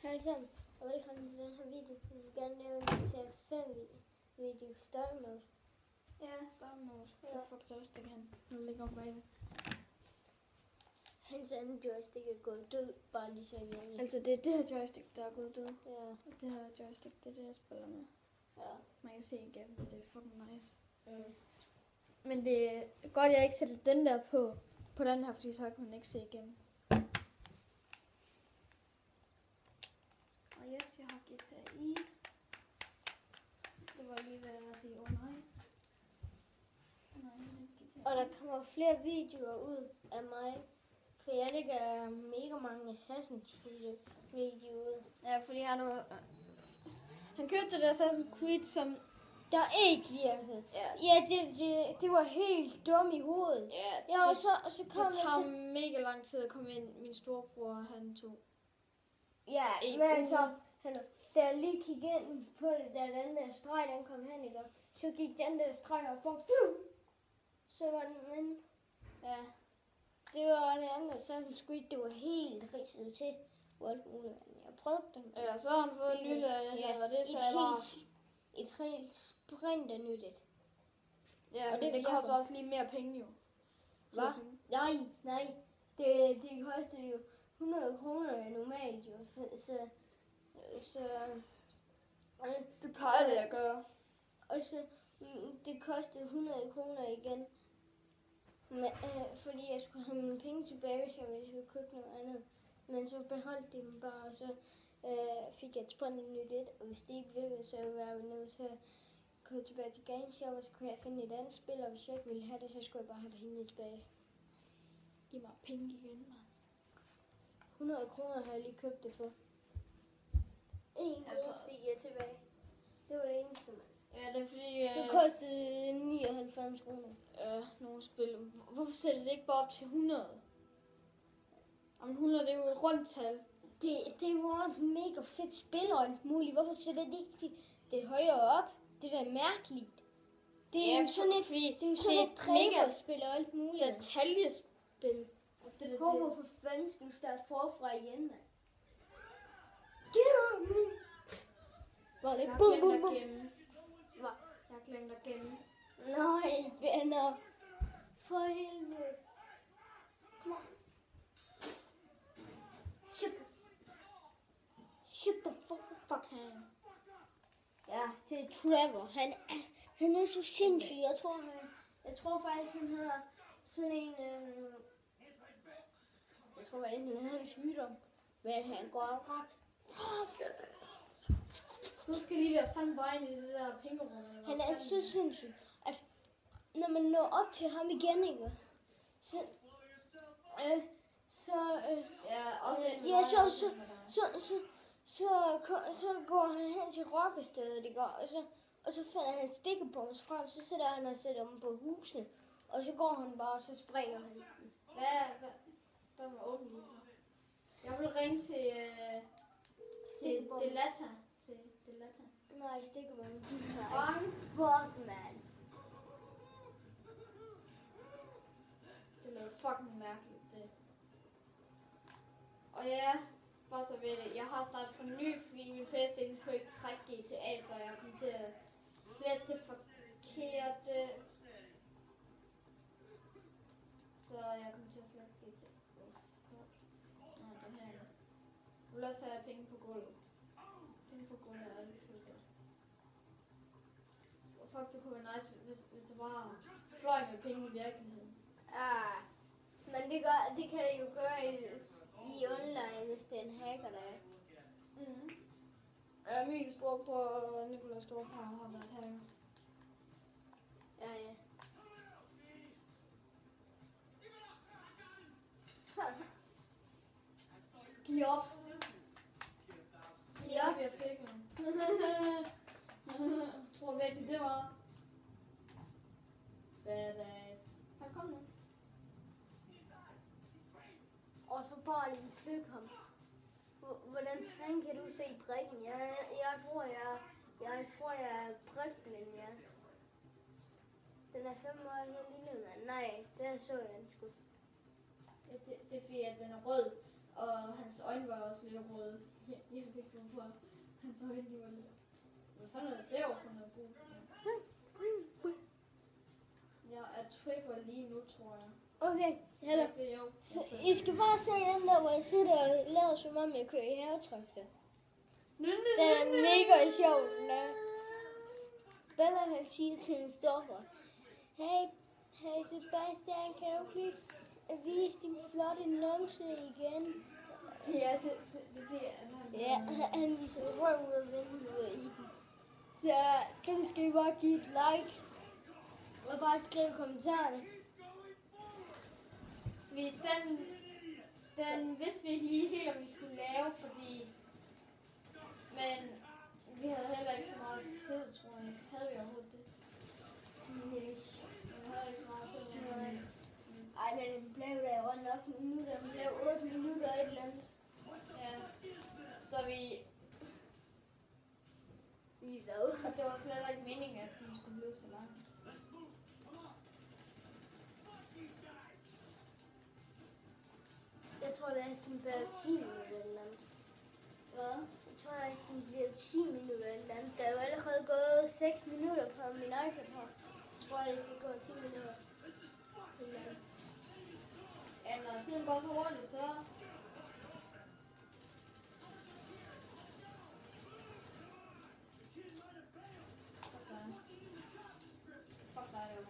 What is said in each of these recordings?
Hej sammen, og velkommen til den her video. Vi vil gerne lave en GTA 5 video story mode. Ja, story mode. Ja. Hvorfor joystick han? Nu ligger op bagved. Hans anden joystick er gået død, bare lige så jeg. Altså det er det her joystick, der er gået død. Ja. Og det her joystick, det er det, jeg spiller med. Ja. Man kan se igennem, det er fucking nice. Mm. Men det er godt, jeg ikke sætter den der på den her, fordi så kan man ikke se igennem. Og yes, jeg har GTA i. Det var lige ved at sige, nej. Og der kommer flere videoer ud af mig, for jeg lægger mega mange Assassin's Creed videoer ud. Ja, fordi han købte det Assassin's Creed, som Der ikke virkede. ja, Det var helt dum i hovedet. ja Og så kom det jeg tager så... mega lang tid at komme ind. Min storebror, han tog. Ja, en men uge. altså, da jeg lige kiggede ind på det, da den der streg, den kom hen, ikke? Så gik den der streg op, og så var den inde. Ja, Det var det andet Assassin's Creed, det var helt ridset til. Hvor alt muligt. Jeg prøvede den. ja, så har han fået et nyt, og det så er bare. Et helt sprinter nyttigt. Ja, og men det det koster virker. også lige mere penge jo. Hvad? Nej. Det koster jo 100 kroner normalt jo. Det plejer det at gøre. Og så det kostede 100 kroner igen. Men, fordi jeg skulle have mine penge tilbage, hvis jeg ville købe noget andet. Men så beholdt de dem bare, og så fik jeg et sprintet nyt et. Og hvis det ikke virkede, så var jeg nødt til at gå tilbage til GameShop, og så kunne jeg finde et andet spil. Og hvis jeg ikke ville have det, så skulle jeg bare have pengene tilbage. Giv mig penge igen, mand. 100 kroner har jeg lige købt det for. 1 krone fik jeg tilbage. Det var det eneste, mand. Ja, det er fordi. Det kostede 99 kroner. Nogle spil. Hvorfor sætter det ikke bare op til 100? Jamen 100, det er jo et rundt tal. Det var et mega fedt spil og alt muligt. Hvorfor sætter det ikke det højere op? Det er da mærkeligt. Det er jo sådan et dræberspil og alt muligt. Detaljespil. Hvorfor fanden skal du starte forfra igen, mand? Get on, man! Var det Jeg har bum, glemt bum, at bum? gemme. Jeg har glemt at gemme. Nej, venner. For helvede. Kom on. Shut the fuck. Ja, det er Trevor. Han er så sindssyg. Jeg tror faktisk, han har sådan en... jeg tror faktisk, han har en sygdom. Men han går ret. Nu skal de der fandme bare ind i det der pengerum. Han er så sindssyg, at når man når op til ham igen, ikke? Så går han hen til rockestedet, ikke? Og så finder han stikkebombs frem, så sætter han og sætter dem på husene. Og så går han bare, og så springer han. Hvad? Der var åbent lige så. Jeg vil ringe til Delata. Nej, stikkebombs. Bang. Fuck, man. Det er noget fucking mærkeligt, det. Og ja, bare så ved det. Jeg har startet for ny, fordi min PlayStation kunne ikke trække GTA, så jeg kom til at slette det forkerte. Så jeg kom til at slette GTA. Nej, den her. Jeg vil også have penge på gulvet. Penge på gulvet er altid godt. Og fuck, det kunne være nice, hvis det bare fløj med penge i virkeligheden. Ah, men det kan det jo gøre i online, hvis det er en hacker, der er. Mhm. Ja, min storebror og Nicolás storebror har været her. Ja. Giv op. Giv op. Jeg fik den. Tror du virkelig, det var? Badass. Han kom nu. Og så bare lige flyg ham. Hvordan fanden kan du se prikken? Jeg tror, jeg er prikblind, ja. Den er 5 år helt lille, mand. Nej, den så jeg den sgu. Det er fordi, at den er rød. Og hans øjne var også lidt røde. Jeg ved ikke hvorfor. Hans øjne, de var lidt... Hvad fanden er det der for noget god? Jeg er tripper lige nu, tror jeg. Okay, heller. Det er jo. I skal bare se den der, hvor jeg sidder og lader som om jeg kører i havetraktor. Den er mega sjov, den der. Bella han siger til en stoffer. Hey Sebastian, kan du lige vise din flotte numse igen? Ja, det er han. Ja, han viser røv ud af vinduet i den. Så kan du skal I bare give et like. Og bare skrive i kommentarerne. Den vidste vi ikke lige helt, om vi skulle lave, fordi... Men vi havde heller ikke så meget tid, tror jeg. Havde vi overhovedet det? Nej. Vi havde ikke så meget tid. Ej, den blev der jo nok minutter. Den blev 8 minutter et eller andet. Ja. Så vi... hvad? Og det var slet ikke meningen, at den skulle blive så lang. Jeg tror, at den bliver 10 minutter eller andet. Hvad? Jeg tror, at den bliver 10 minutter eller andet. Der er jo allerede gået 6 minutter på min iPad her. Jeg tror, at det skal gå 10 minutter. Ja, når tiden går så hurtigt, så... Fuck dig, det var.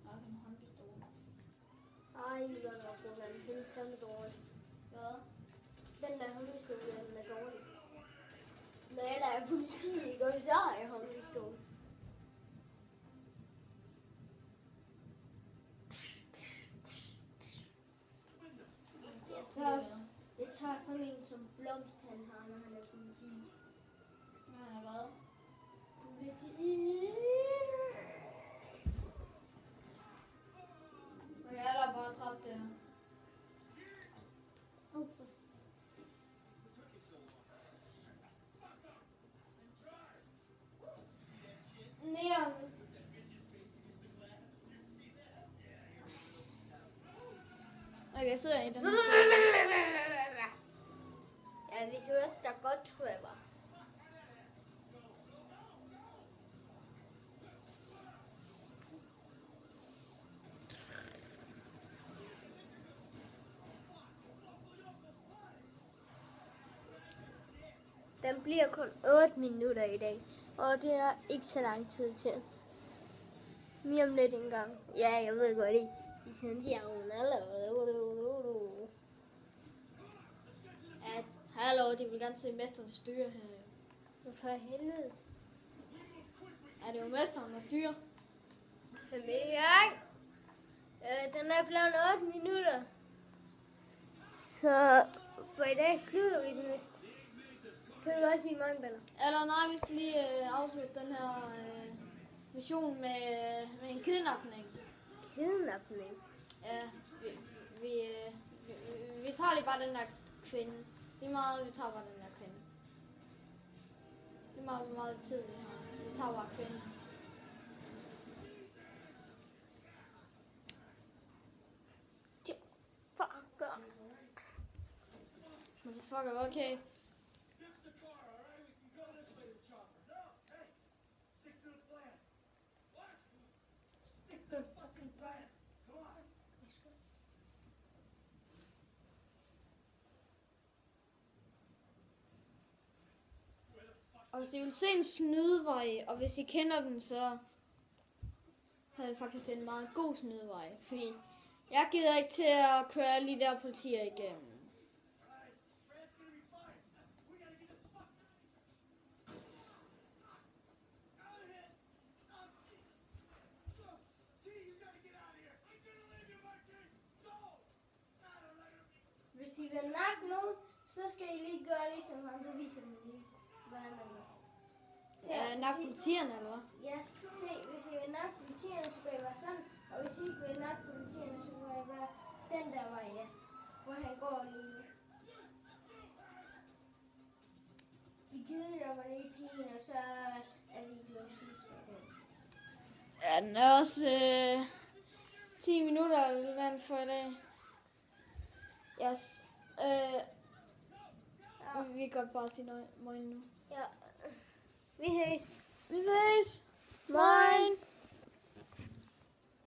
Den håndpistol. Ej, det er nok god, den er fandme dårlig. Hvad? Den der håndpistol, den er dårlig. Når jeg lader politiet gå, så har jeg håndpistol. Jeg tager sådan en som Blomst, han har, når han er politi. Når han er hvad? Politi. Og jeg er der bare dræbt der. Neon. Okay, så er i den. Ja, vi hørte dig godt, Trevor. Den bliver kun 8 minutter i dag, og det er ikke så lang tid til. Mere om lidt engang. Ja, jeg ved godt ikke. I Santiago allerede. Ja, hallo, de vil gerne se mesteren styre her. For helvede. Er det jo mesteren, der styrer? Familie. Den er blevet 8 minutter. Så for i dag slutter vi den vist. Kan du også sige mange billeder? Eller nej, vi skal lige afslutte den her mission med en kidnapning. Kidnapning? Ja, vi tager lige bare den der kvinde. Lige meget, vi tager bare den der kvinde. Lige meget, hvor meget tid vi har. Vi tager bare kvinden. Motherfucker, okay. Og hvis I vil se en snydevej, og hvis I kender den, så er det faktisk en meget god snydevej. Fordi jeg gider ikke til at køre alle de der politier igennem. Hvis I vil nakke nogen, så skal I lige gøre ligesom ham. Så viser dem lige, hvad han gør. Ja, nok politierne, eller hvad? Ja, se, hvis I vil nakke politierne, så skal I være sådan. Og hvis I ikke vil nakke politierne, så må I være den der vej, ja. Hvor han går lige nu. I kidnapper lige pigen, og så er vi blevet sidst af den. Ja, den er også 10 minutter er vand for i dag. Yes. Vi kan godt bare sige nøj nu. Ja. Vi ses. Vi ses!